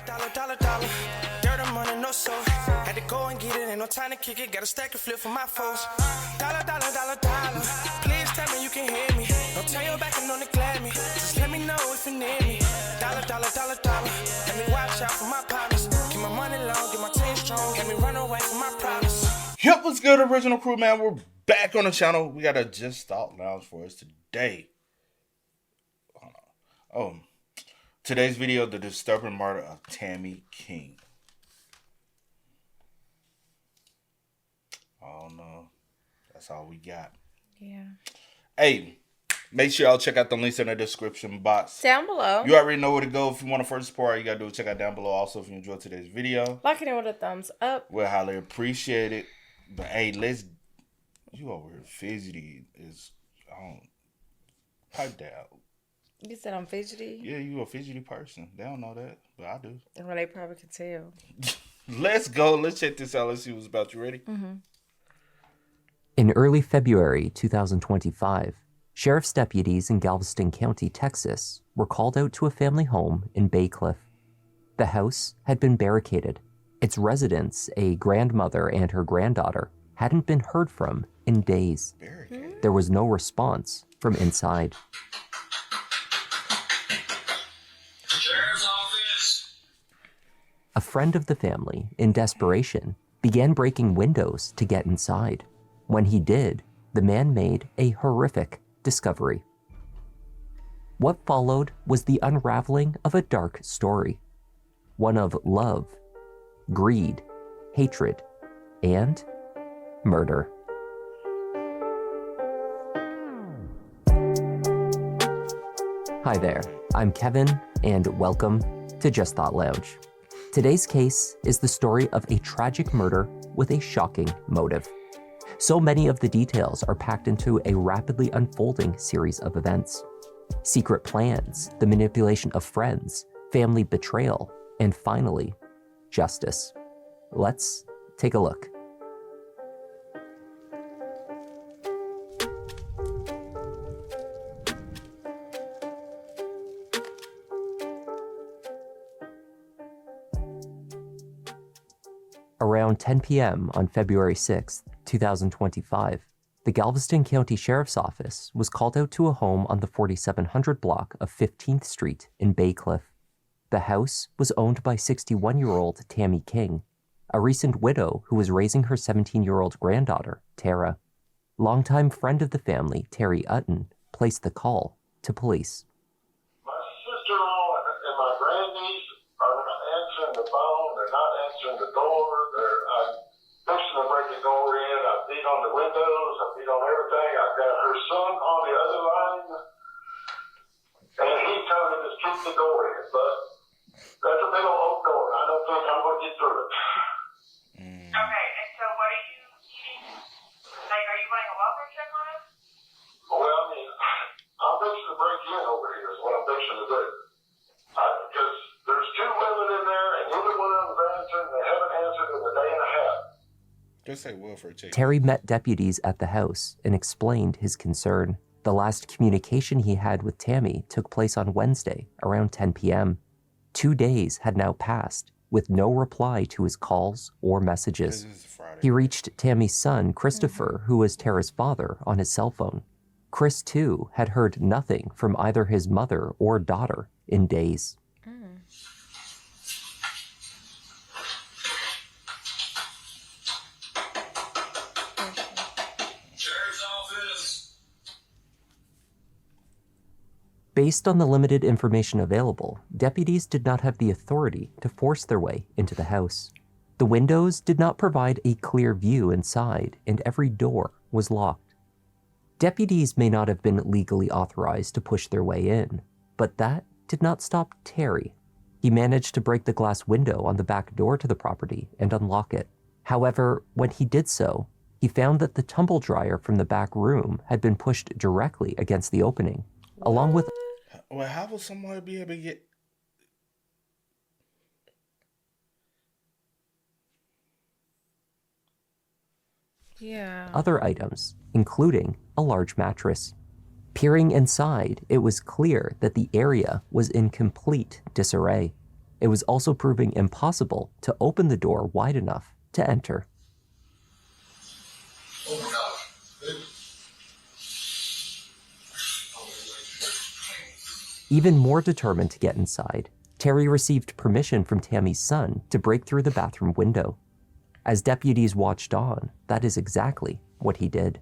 Dollar. Dirt and money, no soul. Had to go and get it, ain't no time to kick it. Got a stack of flip for my foes. Dollar. Please tell me you can hear me. Don't turn your back and don't neglect me. Just let me know if you need me. Dollar. Let me watch out for my partners. Keep my money long, get my team strong. Let me run away from my problems. Yep, what's good, original crew, man? We're back on the channel. We got a Just Thought Lounge for us today. Today's video, the disturbing murder of Tammy King. Oh no, that's all we got. Yeah. Hey, make sure y'all check out the links in the description box. Down below. You already know where to go. If you want to further support, all you gotta do is check out down below. Also, if you enjoyed today's video, like it with a thumbs up. We'll highly appreciate it. But hey, you over here fidgety pipe down. You said I'm fidgety? Yeah, you a fidgety person. They don't know that, but I do. Well, they probably could tell. Let's go. Let's check this out. Let's see what's about. You ready? Mm-hmm. In early February 2025, sheriff's deputies in Galveston County, Texas, were called out to a family home in Bay Cliff. The house had been barricaded. Its residents, a grandmother and her granddaughter, hadn't been heard from in days. Barricaded. There was no response from inside. Sheriff's office. A friend of the family, in desperation, began breaking windows to get inside. When he did, the man made a horrific discovery. What followed was the unraveling of a dark story. One of love, greed, hatred, and murder. Hi there, I'm Kevin, and welcome to Just Thought Lounge. Today's case is the story of a tragic murder with a shocking motive. So many of the details are packed into a rapidly unfolding series of events. Secret plans, the manipulation of friends, family betrayal, and finally, justice. Let's take a look. Around 10 p.m. on February 6, 2025, the Galveston County Sheriff's Office was called out to a home on the 4700 block of 15th Street in Bay Cliff. The house was owned by 61-year-old Tammy King, a recent widow who was raising her 17-year-old granddaughter, Tara. Longtime friend of the family, Terry Utton, placed the call to police. My sister-in-law and my grandniece are not answering the phone. They're not answering the door. I'm fixing to break the door in. I beat on the windows. I beat on everything. I've got her son on the other line. And he told me to keep the door in. But that's a big old door. I don't think I'm going to get through it. Okay, and so what are you eating? Like, are you running a welfare check on us? Well, I mean, I'm fixing to break in over here is what I'm fixing to do. Because there's two women in there, and neither one of them's answering. They haven't answered in a day and a half. Just say welfare check. Terry met deputies at the house and explained his concern. The last communication he had with Tammy took place on Wednesday around 10 p.m. 2 days had now passed with no reply to his calls or messages. He reached Tammy's son, Christopher, who was Tara's father, on his cell phone. Chris, too, had heard nothing from either his mother or daughter in days. Sheriff's office. Based on the limited information available, deputies did not have the authority to force their way into the house. The windows did not provide a clear view inside, and every door was locked. Deputies may not have been legally authorized to push their way in, but that did not stop Terry. He managed to break the glass window on the back door to the property and unlock it. However, when he did so, he found that the tumble dryer from the back room had been pushed directly against the opening, along with... Well, how will somebody be able to get... Yeah. other items, including a large mattress. Peering inside, it was clear that the area was in complete disarray. it was also proving impossible to open the door wide enough to enter. Oh my gosh. Even more determined to get inside, Terry received permission from Tammy's son to break through the bathroom window. As deputies watched on, that is exactly what he did.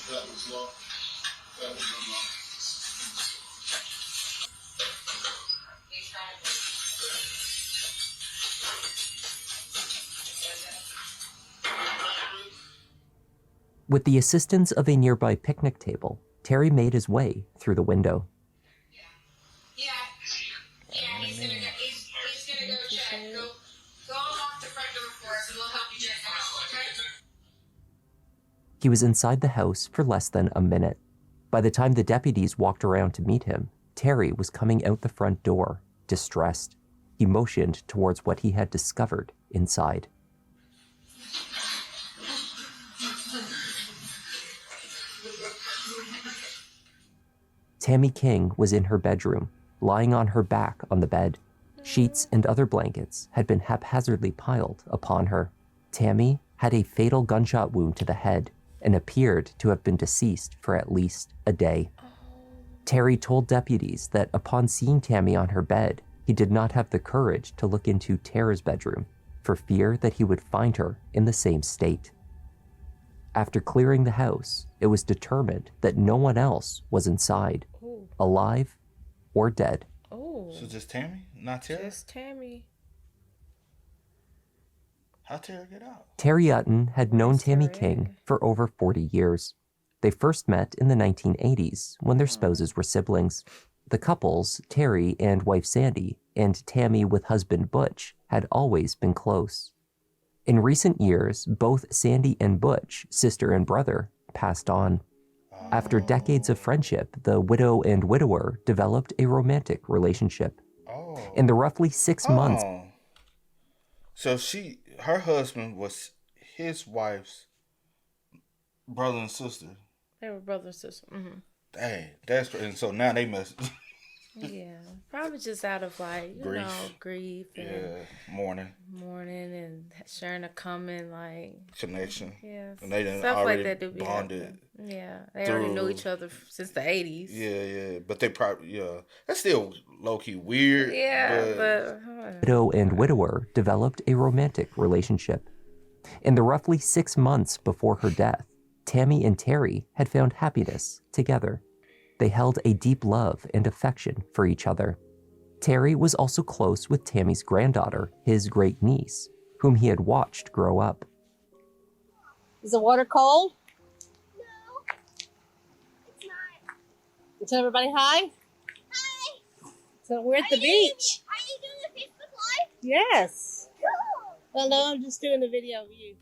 That was locked. That was unlocked. With the assistance of a nearby picnic table, Terry made his way through the window. Yeah, he's gonna go check. Go unlock the front door for us and we'll help you check out, okay? He was inside the house for less than a minute. By the time the deputies walked around to meet him, Terry was coming out the front door, distressed. He motioned towards what he had discovered inside. Tammy King was in her bedroom, lying on her back on the bed. Sheets and other blankets had been haphazardly piled upon her. Tammy had a fatal gunshot wound to the head and appeared to have been deceased for at least a day. Terry told deputies that upon seeing Tammy on her bed, he did not have the courage to look into Tara's bedroom for fear that he would find her in the same state. After clearing the house, it was determined that no one else was inside, alive or dead. Oh, So just Tammy, not Tara? just Tammy. How'd Tara get out? Terry Utton had known Where's Tammy Terry? King for over 40 years. They first met in the 1980s when their spouses were siblings. The couples, Terry and wife Sandy, and Tammy with husband Butch, had always been close. In recent years, both Sandy and Butch, sister and brother, passed on. After decades of friendship, the widow and widower developed a romantic relationship. Oh. In the roughly 6 months, Oh. So her husband was his wife's brother and sister. They were brother and sister. Dang, that's crazy. And so now they must. Yeah, probably just out of like grief and mourning and sharing a common connection. yeah, And they done stuff already like that do be bonded. happening. Yeah, they already knew through- each other since the 80s. Yeah. But they probably that's still low key weird. Yeah, but widow and widower developed a romantic relationship. In the roughly 6 months before her death, Tammy and Terry had found happiness together. They held a deep love and affection for each other. Terry was also close with Tammy's granddaughter, his great niece, whom he had watched grow up. Is the water cold? No, it's not. You tell everybody hi? Hi. So we're at the beach. Are you doing the Facebook Live? Yes. Cool. Well, no, I'm just doing a video of you.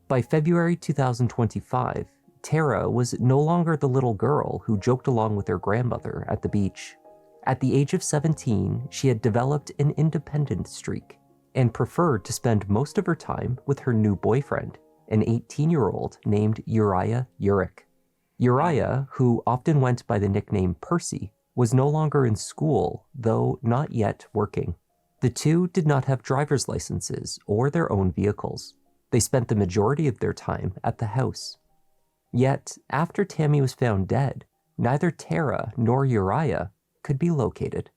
By February 2025, Tara was no longer the little girl who joked along with her grandmother at the beach. At the age of 17, she had developed an independent streak and preferred to spend most of her time with her new boyfriend, an 18-year-old named Uriah Urick. Uriah, who often went by the nickname Percy, was no longer in school, though not yet working. The two did not have driver's licenses or their own vehicles. They spent the majority of their time at the house. Yet, after Tammy was found dead, neither Tara nor Uriah could be located.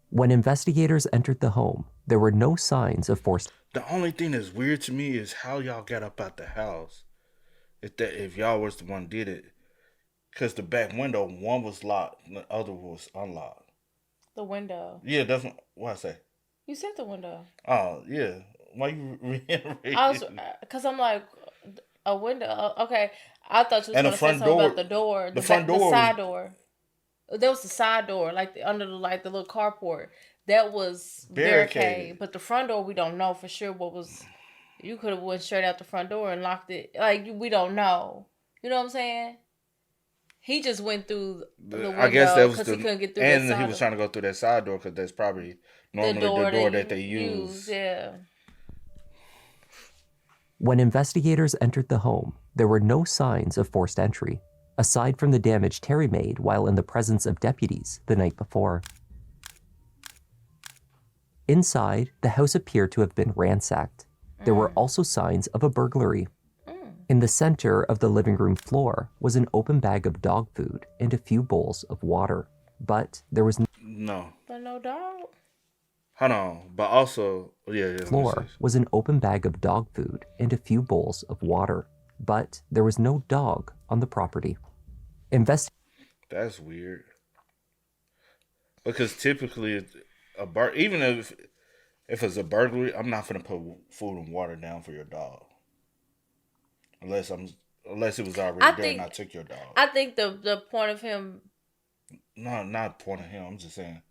When investigators entered the home, there were no signs of forced. The only thing that's weird to me is how y'all got up out the house. If y'all was the one did it, because the back window, one was locked, and the other was unlocked. the window. Yeah, that's what I say. You said the window. Oh yeah, why you reiterating? I was, because I'm like, a window. Okay, I thought you was And the going to say front something door- about the door. the front door the was- side door. There was the side door, like under the little carport. That was barricade. Barricaded. But the front door, we don't know for sure what was. You could have went straight out the front door and locked it. Like, we don't know. You know what I'm saying? He just went through the window I guess that was because he couldn't get through and that side he was trying to go through that side door because that's probably normally the door that they use. Yeah. When investigators entered the home, there were no signs of forced entry. aside from the damage Terry made while in the presence of deputies the night before. Inside, the house appeared to have been ransacked. There were also signs of a burglary. In the center of the living room floor was an open bag of dog food and a few bowls of water, but there was No. But no dog. Hold on. But also, yeah. floor was an open bag of dog food and a few bowls of water, but there was no dog on the property. That's weird. Because typically, even if it's a burglary, I'm not gonna put food and water down for your dog, unless it was already there and I took your dog. I think the point of him. No, not point of him. I'm just saying.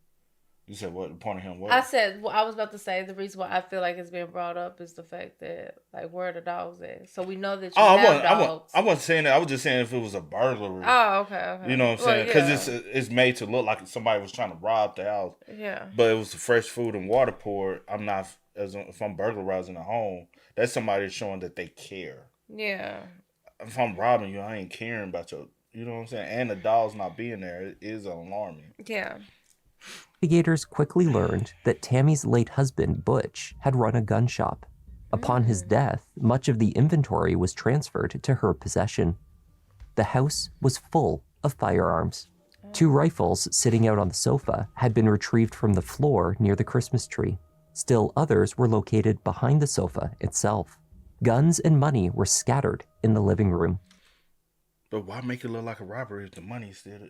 You said what? The point of him? What? I said, well, I was about to say the reason why I feel like it's being brought up is the fact that, like, where are the dogs at? So we know that you have dogs. I wasn't saying that. I was just saying if it was a burglary. Oh, okay. You know what I'm saying? Because it's made to look like somebody was trying to rob the house. Yeah. But it was the fresh food and water poured. I'm not, if I'm burglarizing a home, that's somebody showing that they care. Yeah. If I'm robbing you, I ain't caring about your, you know what I'm saying? And the dog's not being there, it is alarming. Yeah. Investigators quickly learned that Tammy's late husband, Butch, had run a gun shop. Upon his death, much of the inventory was transferred to her possession. The house was full of firearms. 2 rifles sitting out on the sofa had been retrieved from the floor near the Christmas tree. Still others were located behind the sofa itself. Guns and money were scattered in the living room. But why make it look like a robbery if the money's still...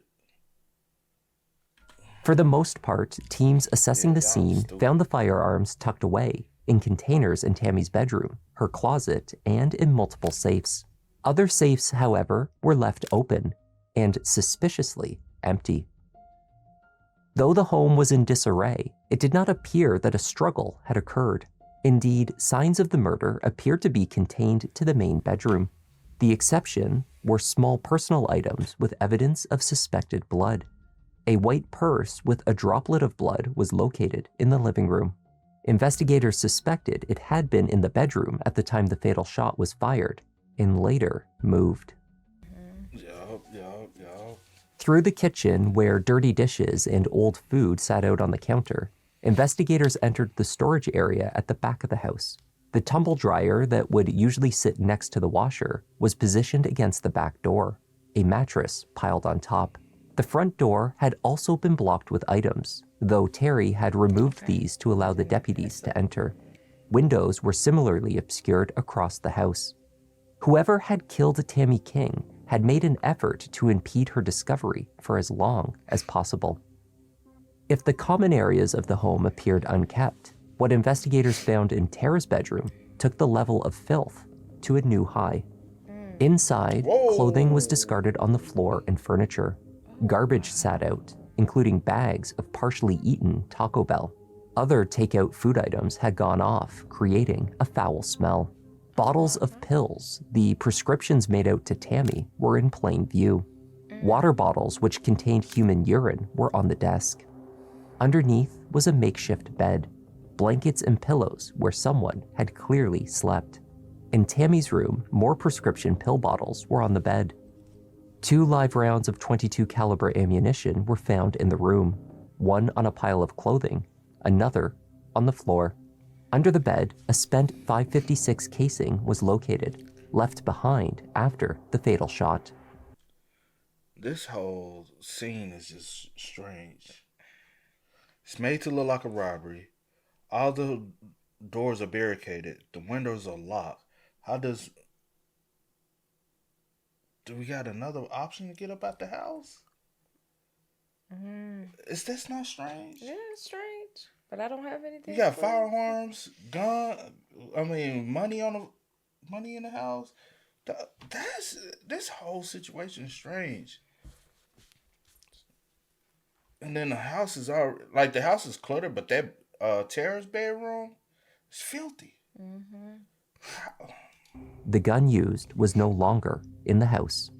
For the most part, teams assessing the scene found the firearms tucked away in containers in Tammy's bedroom, her closet, and in multiple safes. Other safes, however, were left open and suspiciously empty. Though the home was in disarray, it did not appear that a struggle had occurred. Indeed, signs of the murder appeared to be contained to the main bedroom. The exception were small personal items with evidence of suspected blood. A white purse with a droplet of blood was located in the living room. Investigators suspected it had been in the bedroom at the time the fatal shot was fired and later moved. Yup. Through the kitchen, where dirty dishes and old food sat out on the counter, investigators entered the storage area at the back of the house. The tumble dryer that would usually sit next to the washer was positioned against the back door, a mattress piled on top. The front door had also been blocked with items, though Terry had removed these to allow the deputies to enter. Windows were similarly obscured across the house. Whoever had killed Tammy King had made an effort to impede her discovery for as long as possible. If the common areas of the home appeared unkept, what investigators found in Tara's bedroom took the level of filth to a new high. Inside, clothing was discarded on the floor and furniture. Garbage sat out, including bags of partially eaten Taco Bell. Other takeout food items had gone off, creating a foul smell. Bottles of pills, the prescriptions made out to Tammy, were in plain view. Water bottles which contained human urine were on the desk. Underneath was a makeshift bed, blankets and pillows where someone had clearly slept. In Tammy's room, more prescription pill bottles were on the bed. 2 live rounds of .22 caliber ammunition were found in the room, one on a pile of clothing, another on the floor. Under the bed, a spent .556 casing was located, left behind after the fatal shot. This whole scene is just strange. It's made to look like a robbery. All the doors are barricaded. The windows are locked. Do we got another option to get up out the house? Is this not strange? Yeah, it's strange. But I don't have anything. You got firearms, money in the house. This whole situation is strange. And then the house is the house is cluttered, but that Tara's bedroom is filthy. The gun used was no longer in the house.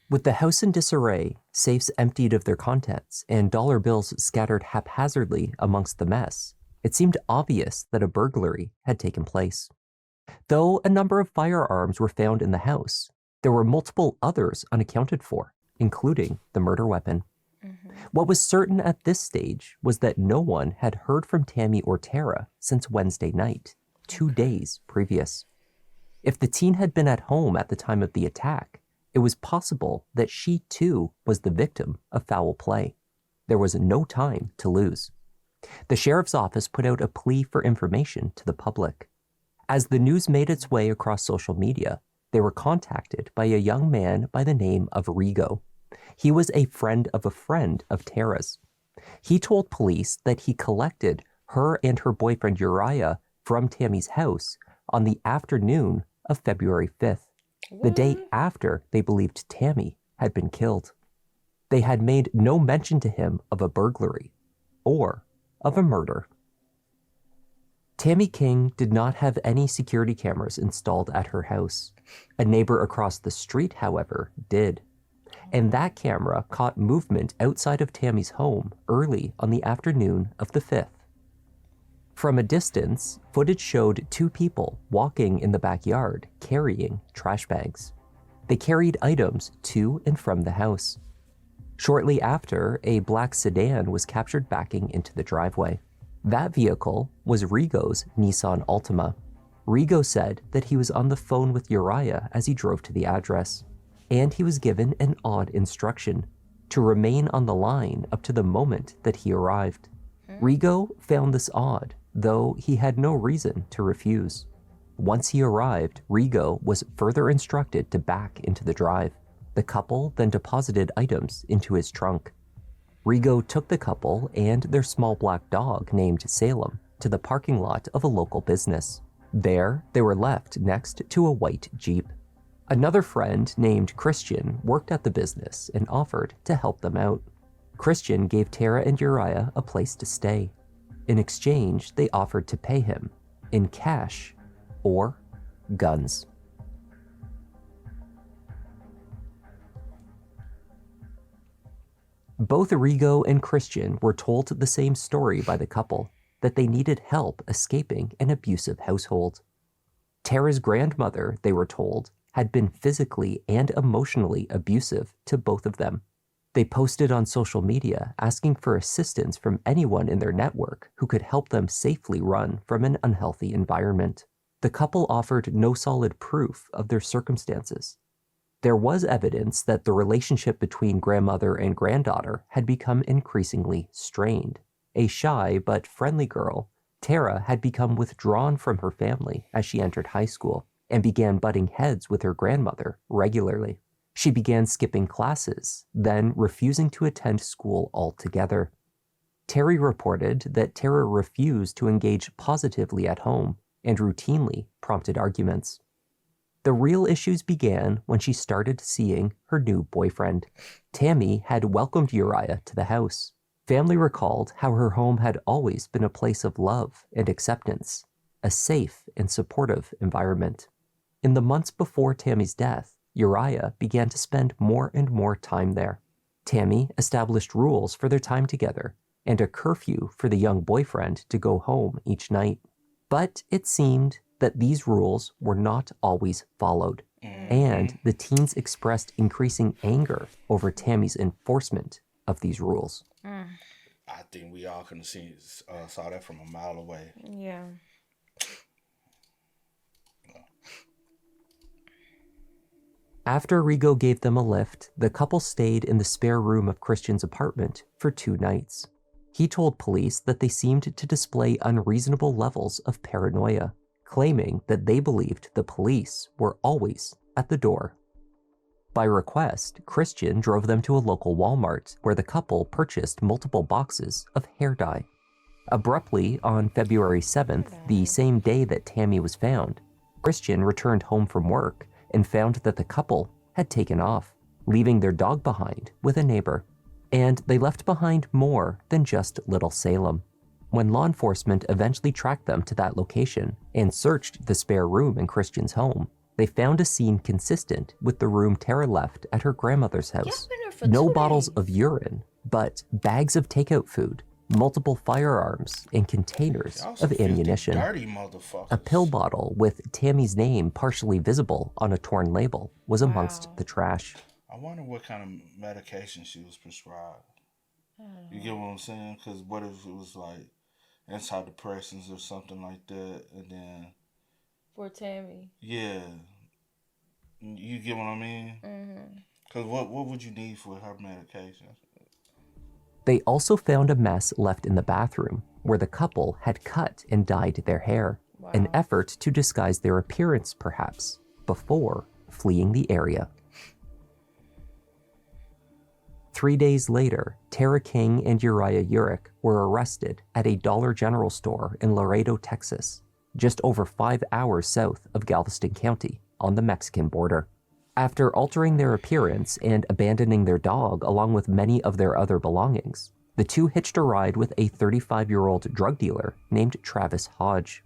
With the house in disarray, safes emptied of their contents, and dollar bills scattered haphazardly amongst the mess, it seemed obvious that a burglary had taken place. Though a number of firearms were found in the house, there were multiple others unaccounted for, including the murder weapon. What was certain at this stage was that no one had heard from Tammy or Tara since Wednesday night, 2 days previous. If the teen had been at home at the time of the attack, it was possible that she too was the victim of foul play. There was no time to lose. The sheriff's office put out a plea for information to the public. As the news made its way across social media, they were contacted by a young man by the name of Rigo. He was a friend of Tara's. He told police that he collected her and her boyfriend Uriah from Tammy's house on the afternoon of February 5th, the day after they believed Tammy had been killed. They had made no mention to him of a burglary or of a murder. Tammy King did not have any security cameras installed at her house. A neighbor across the street, however, did. And that camera caught movement outside of Tammy's home early on the afternoon of the 5th. From a distance, footage showed 2 people walking in the backyard carrying trash bags. They carried items to and from the house. Shortly after, a black sedan was captured backing into the driveway. That vehicle was Rigo's Nissan Altima. Rigo said that he was on the phone with Uriah as he drove to the address, and he was given an odd instruction to remain on the line up to the moment that he arrived. Rigo found this odd, though he had no reason to refuse. Once he arrived, Rigo was further instructed to back into the drive. The couple then deposited items into his trunk. Rigo took the couple and their small black dog named Salem to the parking lot of a local business. There, they were left next to a white Jeep. Another friend named Christian worked at the business and offered to help them out. Christian gave Tara and Uriah a place to stay. In exchange, they offered to pay him in cash or guns. Both Rigo and Christian were told the same story by the couple, that they needed help escaping an abusive household. Tara's grandmother, they were told, had been physically and emotionally abusive to both of them. They posted on social media asking for assistance from anyone in their network who could help them safely run from an unhealthy environment. The couple offered no solid proof of their circumstances. There was evidence that the relationship between grandmother and granddaughter had become increasingly strained. A shy but friendly girl, Tara had become withdrawn from her family as she entered high school and began butting heads with her grandmother regularly. She began skipping classes, then refusing to attend school altogether. Terry reported that Tara refused to engage positively at home and routinely prompted arguments. The real issues began when she started seeing her new boyfriend. Tammy had welcomed Uriah to the house. Family recalled how her home had always been a place of love and acceptance, a safe and supportive environment. In the months before Tammy's death, Uriah began to spend more and more time there. Tammy established rules for their time together and a curfew for the young boyfriend to go home each night. But it seemed that these rules were not always followed, and the teens expressed increasing anger over Tammy's enforcement of these rules. I think we all could have saw that from a mile away. Yeah. After Rigo gave them a lift, the couple stayed in the spare room of Christian's apartment for 2 nights. He told police that they seemed to display unreasonable levels of paranoia, claiming that they believed the police were always at the door. By request, Christian drove them to a local Walmart where the couple purchased multiple boxes of hair dye. Abruptly, on February 7th, the same day that Tammy was found, Christian returned home from work and found that the couple had taken off, leaving their dog behind with a neighbor. And they left behind more than just little Salem. When law enforcement eventually tracked them to that location and searched the spare room in Christian's home, they found a scene consistent with the room Tara left at her grandmother's house. No bottles of urine, but bags of takeout food, multiple firearms, and containers Y'all of some filthy, ammunition. dirty motherfuckers. A pill bottle with Tammy's name partially visible on a torn label was amongst the trash. I wonder what kind of medication she was prescribed. You get what I'm saying? Because what if it was like antidepressants or something like that, and then For Tammy. yeah, you get what I mean? Because what would you need for her medication? They also found a mess left in the bathroom where the couple had cut and dyed their hair, an effort to disguise their appearance perhaps, before fleeing the area. 3 days later, Tara King and Uriah Urick were arrested at a Dollar General store in Laredo, Texas, just over 5 hours south of Galveston County on the Mexican border. After altering their appearance and abandoning their dog along with many of their other belongings, the two hitched a ride with a 35-year-old drug dealer named Travis Hodge.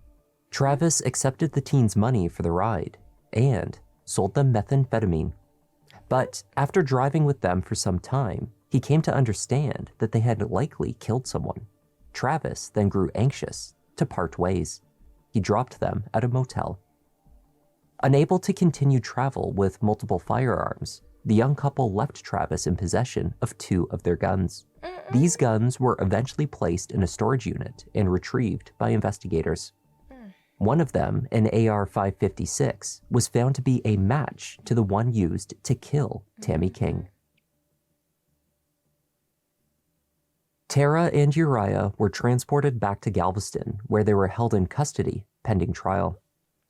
Travis accepted the teens' money for the ride and sold them methamphetamine. But after driving with them for some time, he came to understand that they had likely killed someone. Travis then grew anxious to part ways. He dropped them at a motel. Unable to continue travel with multiple firearms, the young couple left Travis in possession of 2 of their guns. These guns were eventually placed in a storage unit and retrieved by investigators. One of them, an AR-556, was found to be a match to the one used to kill Tammy King. Tara and Uriah were transported back to Galveston, where they were held in custody pending trial.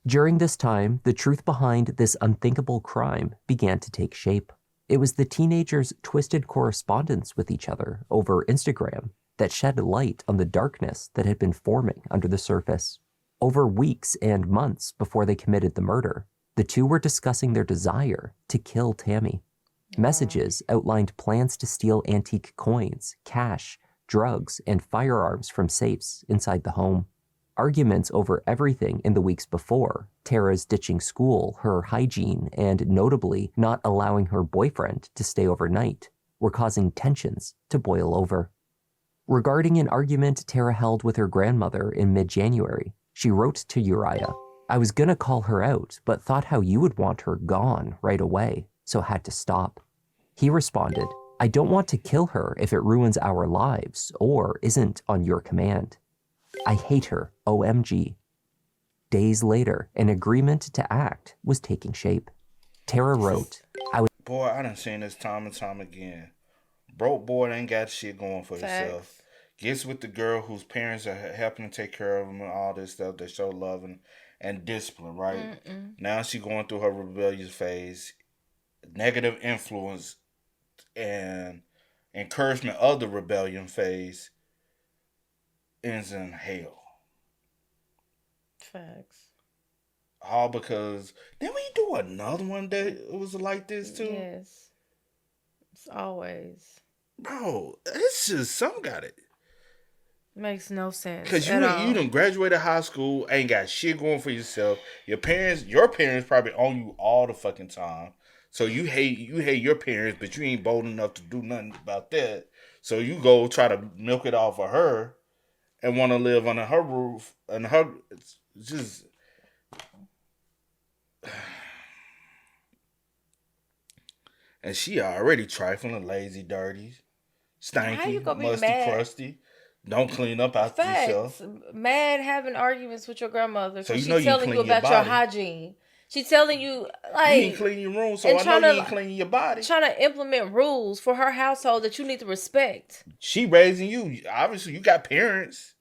During this time, the truth behind this unthinkable crime began to take shape. It was the teenagers' twisted correspondence with each other over Instagram that shed light on the darkness that had been forming under the surface. Over weeks and months before they committed the murder, the two were discussing their desire to kill Tammy. Messages outlined plans to steal antique coins, cash, drugs, and firearms from safes inside the home. Arguments over everything in the weeks before, Tara's ditching school, her hygiene, and notably not allowing her boyfriend to stay overnight, were causing tensions to boil over. Regarding an argument Tara held with her grandmother in mid-January, she wrote to Uriah, "I was gonna call her out, but thought how you would want her gone right away, so had to stop." He responded, "I don't want to kill her if it ruins our lives or isn't on your command. I hate her, OMG." Days later, an agreement to act was taking shape. Tara wrote, Boy, I done seen this time and time again. Broke boy ain't got shit going for himself. Gets with the girl whose parents are helping to take care of him and all this stuff. They show love and discipline, right? Now she going through her rebellious phase. Negative influence and encouragement of the rebellion phase ends in hell. Facts. All because didn't we do another one that it was like this too? Yes. It's always. Bro, it's just some got it. Makes no sense. Because you done graduated high school, ain't got shit going for yourself. Your parents probably own you all the fucking time. So you hate your parents, but you ain't bold enough to do nothing about that. So you go try to milk it off of her and want to live under her roof. And it's just... And she already trifling, lazy, dirty, stanky, musty, crusty. Don't clean up after yourself. Mad having arguments with your grandmother. So she's telling you about your hygiene. She's telling you, like... You ain't clean your room, so I know you ain't cleaning your body. Trying to implement rules for her household that you need to respect. She raising you. Obviously, you got parents.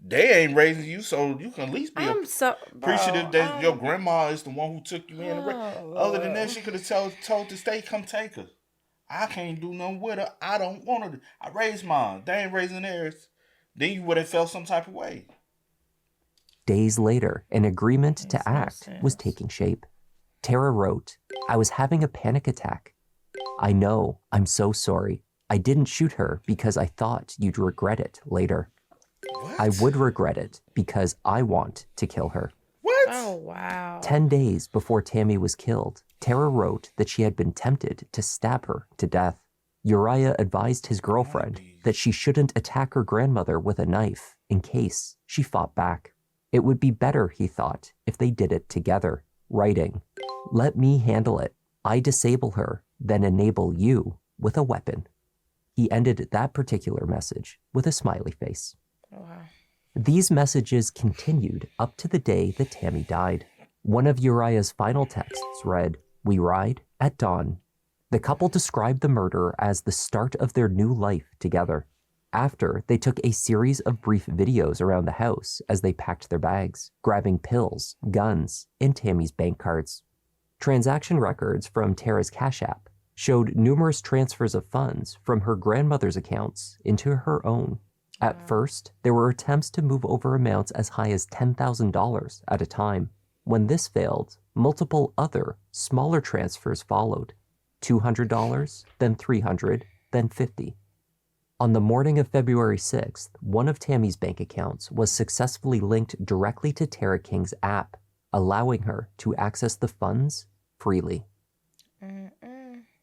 They ain't raising you, so you can at least be appreciative that your grandma is the one who took you in. Other than that, she could have told the state, come take her. I can't do nothing with her. I don't want her. I raised mine. They ain't raising theirs. Then you would have felt some type of way. Days later, an agreement to act was taking shape. Tara wrote, "I was having a panic attack. I know, I'm so sorry. I didn't shoot her because I thought you'd regret it later. What? I would regret it because I want to kill her." What? Oh, wow. 10 days before Tammy was killed, Tara wrote that she had been tempted to stab her to death. Uriah advised his girlfriend that she shouldn't attack her grandmother with a knife in case she fought back. It would be better, he thought, if they did it together, writing, "Let me handle it. I disable her, then enable you with a weapon." He ended that particular message with a smiley face. Wow. These messages continued up to the day that Tammy died. One of Uriah's final texts read, "We ride at dawn." The couple described the murder as the start of their new life together. After, they took a series of brief videos around the house as they packed their bags, grabbing pills, guns, and Tammy's bank cards. Transaction records from Tara's Cash App showed numerous transfers of funds from her grandmother's accounts into her own. At first, there were attempts to move over amounts as high as $10,000 at a time. When this failed, multiple other, smaller transfers followed. $200, then $300, then $50. On the morning of February 6th, one of Tammy's bank accounts was successfully linked directly to Tara King's app, allowing her to access the funds freely.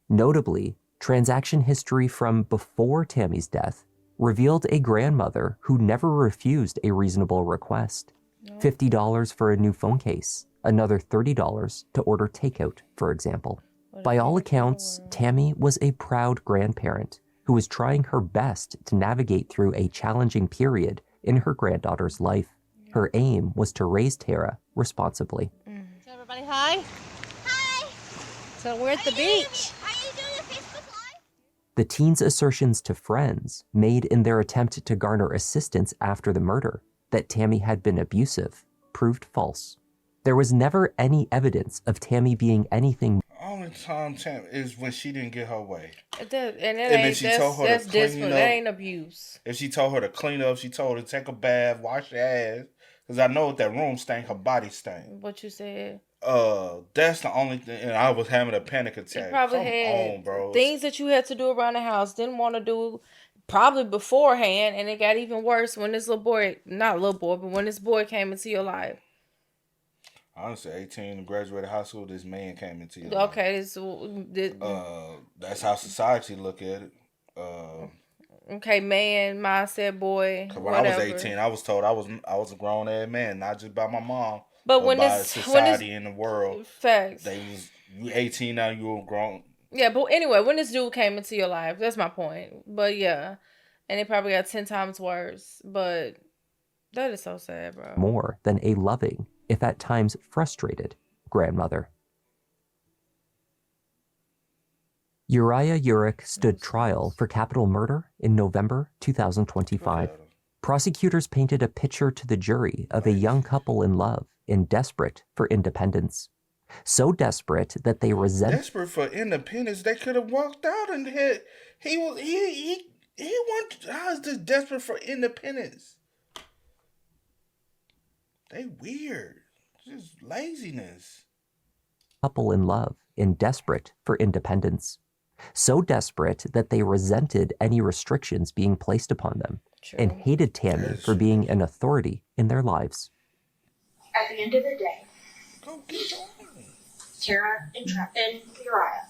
Notably, transaction history from before Tammy's death revealed a grandmother who never refused a reasonable request. $50 for a new phone case, another $30 to order takeout, for example. By all accounts, Tammy was a proud grandparent who was trying her best to navigate through a challenging period in her granddaughter's life. Her aim was to raise Tara responsibly. So everybody hi? Hi. So we're at the beach. Are you doing a Facebook Live? The teens' assertions to friends made in their attempt to garner assistance after the murder that Tammy had been abusive proved false. There was never any evidence of Tammy being anything. Only time Tammy is when she didn't get her way. That's discipline. That ain't abuse. If she told her to clean up, she told her to take a bath, wash your ass. Because I know what that room stank, her body stank. What you said? That's the only thing. And I was having a panic attack. You probably had things that you had to do around the house, didn't want to do probably beforehand, and it got even worse when this when this boy came into your life. Honestly, 18, graduated high school, this man came into your life. Okay, that's how society look at it. Okay, man, mindset, boy. When I was 18, I was told I was a grown ass man, not just by my mom, but by society in the world. Facts. You 18 now, you grown. Yeah, but anyway, when this dude came into your life, that's my point. But yeah, and it probably got 10 times worse. But that is so sad, bro. More than a loving, if at times frustrated, grandmother. Uriah Urick stood trial for capital murder in November 2025. Prosecutors painted a picture to the jury of a young couple in love and desperate for independence. So desperate that they desperate for independence, they could have walked out and he how is this desperate for independence? They weird. Just laziness. Couple in love and desperate for independence. So desperate that they resented any restrictions being placed upon them and hated Tammy for being an authority in their lives. At the end of the day, Tara and Uriah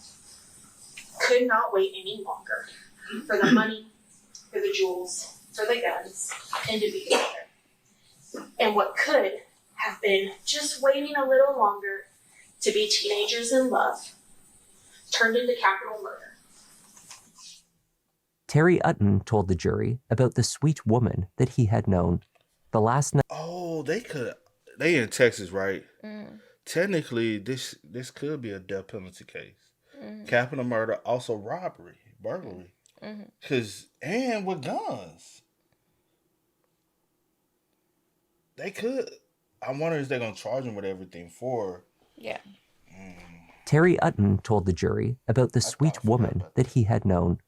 could not wait any longer for the money, for the jewels, for the guns, and to be together. And what could have been just waiting a little longer to be teenagers in love turned into capital murder. Terry Utton told the jury about the sweet woman that he had known. The last night. Oh, they in Texas, right? Technically, this could be a death penalty case. Capital murder, also robbery, burglary. And with guns. They could. I wonder if they're going to charge him with everything for. Yeah. Terry Utton told the jury about the sweet woman that he had known.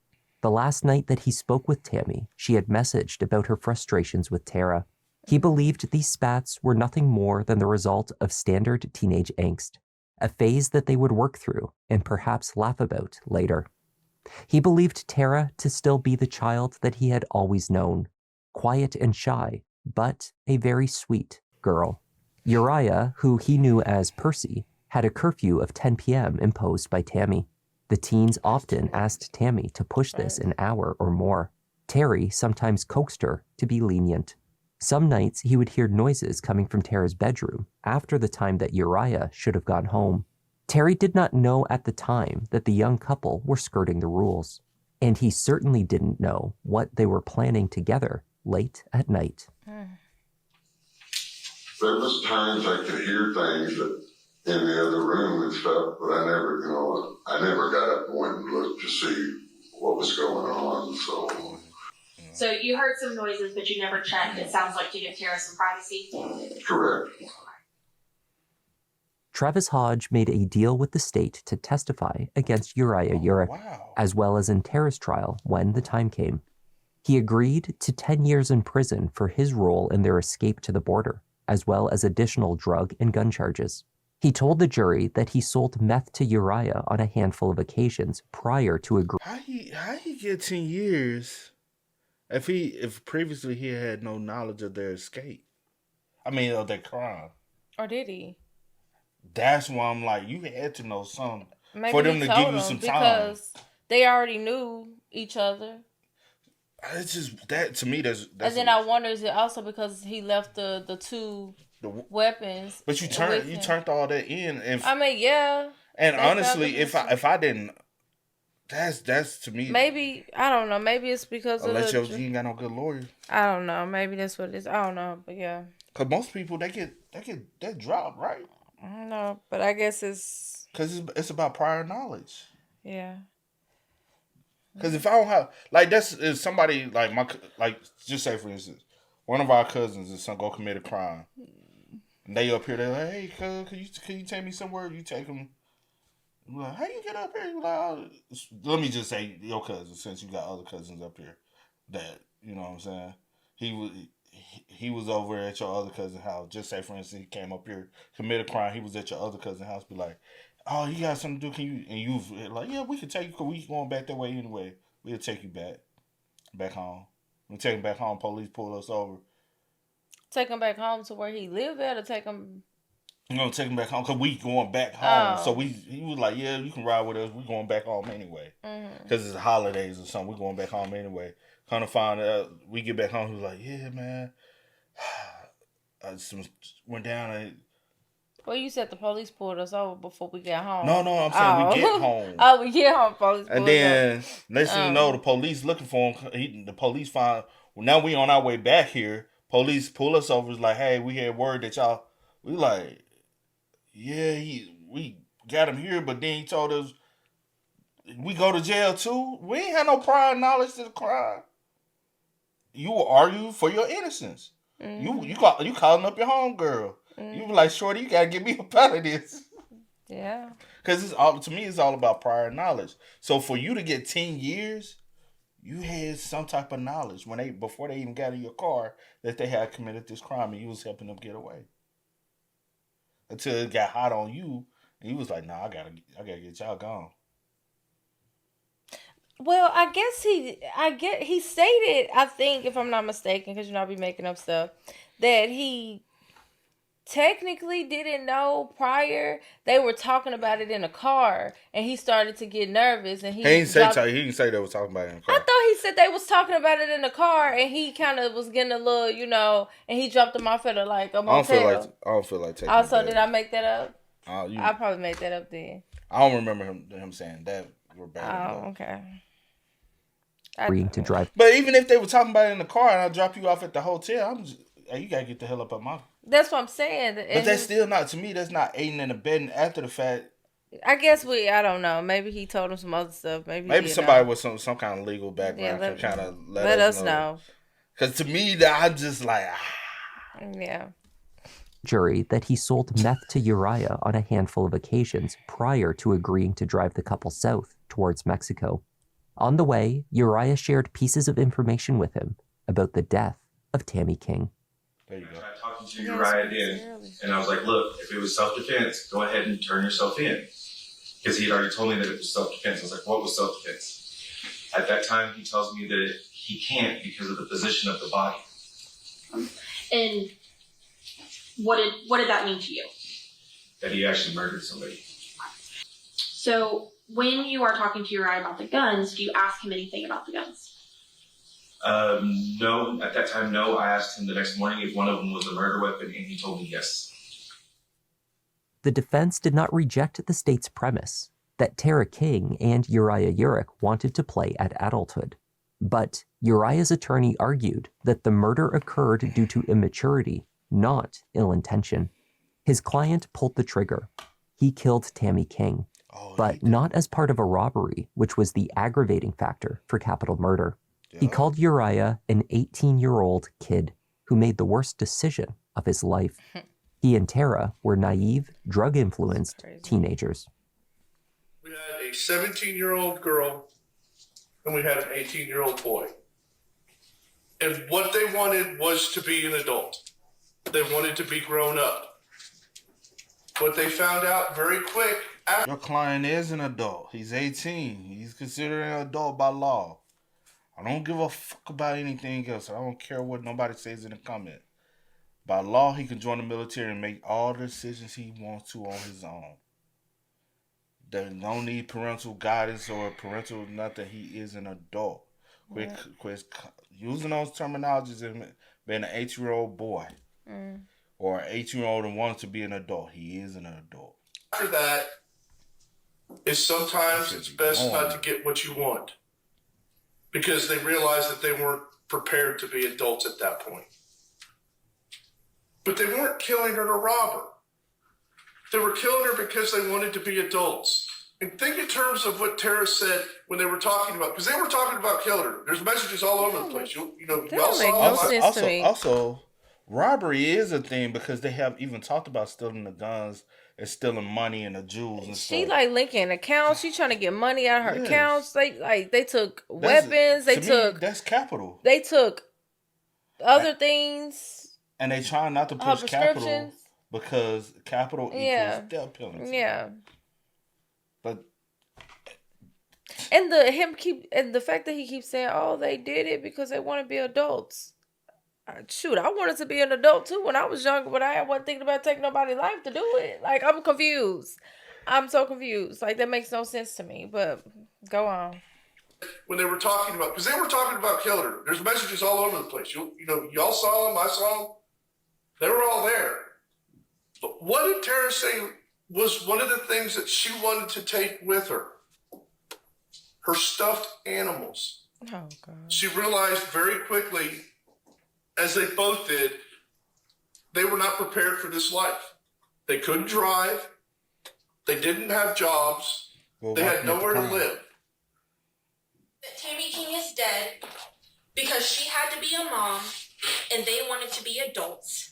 The last night that he spoke with Tammy, she had messaged about her frustrations with Tara. He believed these spats were nothing more than the result of standard teenage angst, a phase that they would work through and perhaps laugh about later. He believed Tara to still be the child that he had always known, quiet and shy, but a very sweet girl. Uriah, who he knew as Percy, had a curfew of 10 p.m. imposed by Tammy. The teens often asked Tammy to push this an hour or more. Terry sometimes coaxed her to be lenient. Some nights he would hear noises coming from Tara's bedroom after the time that Uriah should have gone home. Terry did not know at the time that the young couple were skirting the rules, and he certainly didn't know what they were planning together late at night. There was times I could hear things that in the other room and stuff, but I never got up and went and looked to see what was going on. So you heard some noises, but you never checked. It sounds like to give Tara some privacy. Correct. Travis Hodge made a deal with the state to testify against Uriah Urick, as well as in Tara's trial when the time came. He agreed to 10 years in prison for his role in their escape to the border, as well as additional drug and gun charges. He told the jury that he sold meth to Uriah on a handful of occasions prior to agreeing. How he get 10 years if previously he had no knowledge of their escape? I mean, of their crime. Or did he? That's why I'm like, you had to know something Maybe for them he to told give you him some time. Because they already knew each other. It's just that to me. That's and then I wonder, is it also because he left the two weapons? But you turned all that in, and I mean, yeah. And honestly, if I didn't, that's to me. Maybe I don't know. Maybe it's because unless you ain't got no good lawyer. I don't know. Maybe that's what it is. I don't know, but yeah. Cause most people they get dropped, right? I don't know, but I guess it's because it's about prior knowledge. Yeah. Because if I don't have if somebody just say for instance, one of our cousins is go commit a crime, and they up here they're like, hey, cuz, can you take me somewhere? You take them. I'm like, how you get up here? Let me just say your cousin, since you got other cousins up here, that you know what I'm saying. He was over at your other cousin's house. Just say for instance, he came up here, commit a crime. He was at your other cousin's house. Be like, oh, you got something to do? Can you? And you like, yeah, we can take you because we going back that way anyway. We'll take you back home. We take him back home. Police pull us over. Take him back home to where he lived at, or take him. You know, take him back home because we going back home. So he was like, yeah, you can ride with us. We going back home anyway because it's holidays or something. We going back home anyway. Kind of find out we get back home. He was like, yeah, man. I just went down and. Well, you said the police pulled us over before we got home. No, I'm saying we get home. Oh, we get home, police pulled us over. And then, next thing you know, the police looking for him. The police find, well, now we on our way back here. Police pull us over. It's like, hey, we had word that y'all, we like, yeah, we got him here, but then he told us, we go to jail too? We ain't had no prior knowledge to the crime. You will argue for your innocence. Mm-hmm. You calling up your homegirl. You be like, shorty, you gotta get me up out of this. Yeah. Because to me, it's all about prior knowledge. So for you to get 10 years, you had some type of knowledge before they even got in your car that they had committed this crime and you was helping them get away. Until it got hot on you, and you was like, nah, I gotta get y'all gone. Well, I guess he stated, I think, if I'm not mistaken, because I'll be making up stuff, that he technically didn't know prior. They were talking about it in a car, and he started to get nervous, and he didn't say they were talking about it in a car. I thought he said they was talking about it in the car, and he kind of was getting a little, and he dropped them off at a motel. I don't feel like taking. Also, did I make that up? I probably made that up then. I don't remember him saying that. We're bad. Oh, okay. Agreeing to drive. But even if they were talking about it in the car and I drop you off at the hotel, you gotta get the hell up my. That's what I'm saying. But that's still not, to me, that's not aiding and abetting after the fact. I guess I don't know. Maybe he told him some other stuff. Maybe somebody with some kind of legal background can kind of let us know. Because to me, I'm just like, Yeah. Jury that he sold meth to Uriah on a handful of occasions prior to agreeing to drive the couple south towards Mexico. On the way, Uriah shared pieces of information with him about the death of Tammy King. There you go. I tried talking to Uriah then, and I was like, look, if it was self-defense, go ahead and turn yourself in. Because he had already told me that it was self-defense. I was like, what was self-defense? At that time, he tells me that he can't because of the position of the body. And what did that mean to you? That he actually murdered somebody. So When you are talking to Uriah about the guns, do you ask him anything about the guns? No. At that time, no. I asked him the next morning if one of them was a murder weapon, and he told me yes. The defense did not reject the state's premise that Tara King and Uriah Urick wanted to play at adulthood. But Uriah's attorney argued that the murder occurred due to immaturity, not ill intention. His client pulled the trigger. He killed Tammy King, but not as part of a robbery, which was the aggravating factor for capital murder. He called Uriah an 18-year-old kid who made the worst decision of his life. He and Tara were naive, drug-influenced teenagers. We had a 17-year-old girl and we had an 18-year-old boy. And what they wanted was to be an adult. They wanted to be grown up. But they found out very quick after... Your client is an adult. He's 18. He's considered an adult by law. I don't give a fuck about anything else. I don't care what nobody says in the comment. By law, he can join the military and make all the decisions he wants to on his own. They don't need parental guidance or parental nothing. He is an adult. Quit using those terminologies and being an 8-year-old boy or an 18-year-old and wants to be an adult. He is an adult. After that, is sometimes it's best not to get what you want because they realized that they weren't prepared to be adults at that point. But they weren't killing her to rob her. They were killing her because they wanted to be adults. And think in terms of what Tara said when they were talking about, because they were talking about killing her. There's messages all over the place. You know, y'all saw. Also, robbery is a thing because they have even talked about stealing the guns and stealing money and the jewels and she stuff. like linking accounts. She trying to get money out of her accounts. They took weapons. That's capital. They took other things. And they try not to push capital because capital equals death penalty. Yeah. But and the fact that he keeps saying, "Oh, they did it because they want to be adults." Shoot, I wanted to be an adult too when I was younger, but I wasn't thinking about taking nobody's life to do it. Like, I'm confused. I'm so confused. Like, that makes no sense to me. But go on. When they were talking about, because they were talking about killing her. There's messages all over the place. You know, y'all saw them. I saw them. They were all there. But what did Tara say was one of the things that she wanted to take with her? Her stuffed animals. Oh, God. She realized very quickly, as they both did, they were not prepared for this life. They couldn't drive. They didn't have jobs. They had nowhere to live. Tammy King is dead because she had to be a mom and they wanted to be adults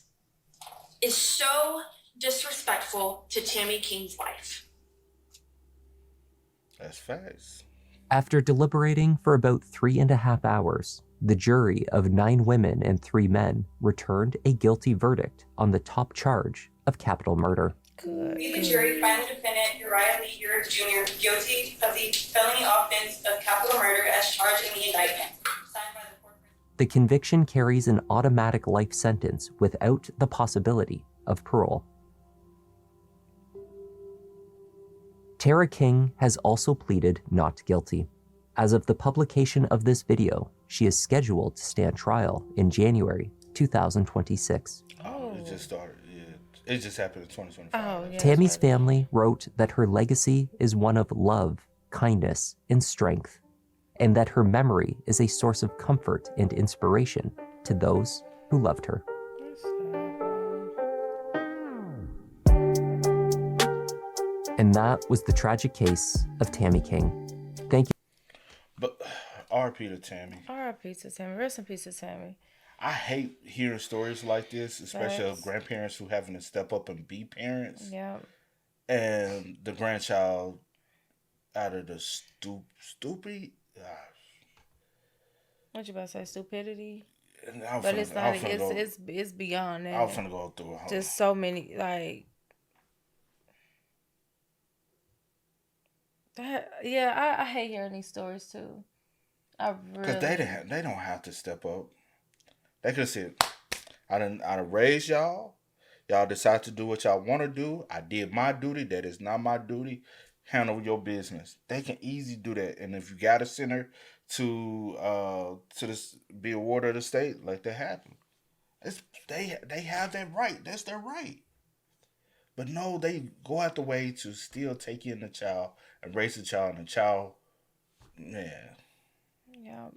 is so disrespectful to Tammy King's life. That's facts. After deliberating for about 3.5 hours, the jury of 9 women and 3 men returned a guilty verdict on the top charge of capital murder. We, the jury, find the defendant Uriah Lee Urick Jr. guilty of the felony offense of capital murder as charged in the indictment. Signed by the court. The conviction carries an automatic life sentence without the possibility of parole. Tara King has also pleaded not guilty. As of the publication of this video, she is scheduled to stand trial in January 2026. Oh, it just started. Yeah. It just happened in 2025. Oh, yeah, Tammy's family wrote that her legacy is one of love, kindness, and strength, and that her memory is a source of comfort and inspiration to those who loved her. And that was the tragic case of Tammy King. Thank you. But R.I.P. to Tammy. R.I.P. to Tammy. Rest in peace to Tammy. I hate hearing stories like this, especially of grandparents who having to step up and be parents. Yeah. And the grandchild out of the stupid. What you about to say? Stupidity? But it's not. It's beyond that. I was gonna go through it. Just so many like. That, yeah, I hate hearing these stories too. I really. Because they don't have to step up. They could have said, I done raised y'all. Y'all decide to do what y'all want to do. I did my duty. That is not my duty. handle your business. They can easily do that. And if you got to send her to this be a ward of the state, like that happen. It's they have that right. That's their right. But no, they go out the way to still take in the child and raise the child, and the child, man, Yeah.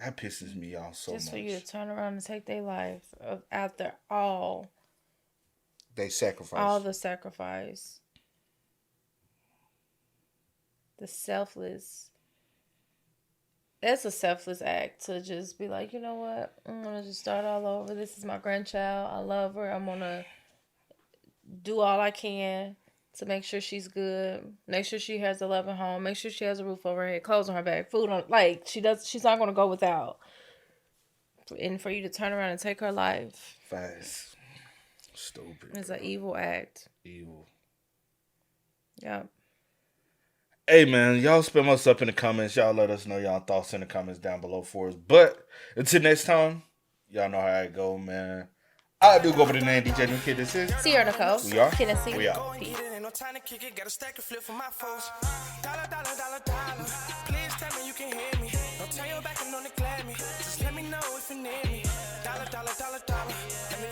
that pisses me off so Just much. for you to turn around and take their life after all They sacrifice. all the sacrifice, the selfless. That's a selfless act to just be like, you know what? I'm gonna just start all over. This is my grandchild. I love her. I'm gonna do all I can to make sure she's good. Make sure she has a loving home. Make sure she has a roof over her head, clothes on her back, food on. Like she's not gonna go without. And for you to turn around and take her life, Fast. Stupid. it's an evil act. Evil. Yeah. Hey man, y'all spam us up in the comments. Y'all let us know y'all thoughts in the comments down below for us. But until next time, y'all know how it go, man. I do go by the name DJ New Kid. This is Sierra Nicole. We are. Kid and C. We are. Go and get it, ain't no time to kick it. Got a stack of flip for my folks. Dollar, dollar, dollar, dollar. Please tell me you can hear me. Don't turn your back and don't neglect me. Just let me know if you need me. Dollar, dollar, dollar, dollar. Let me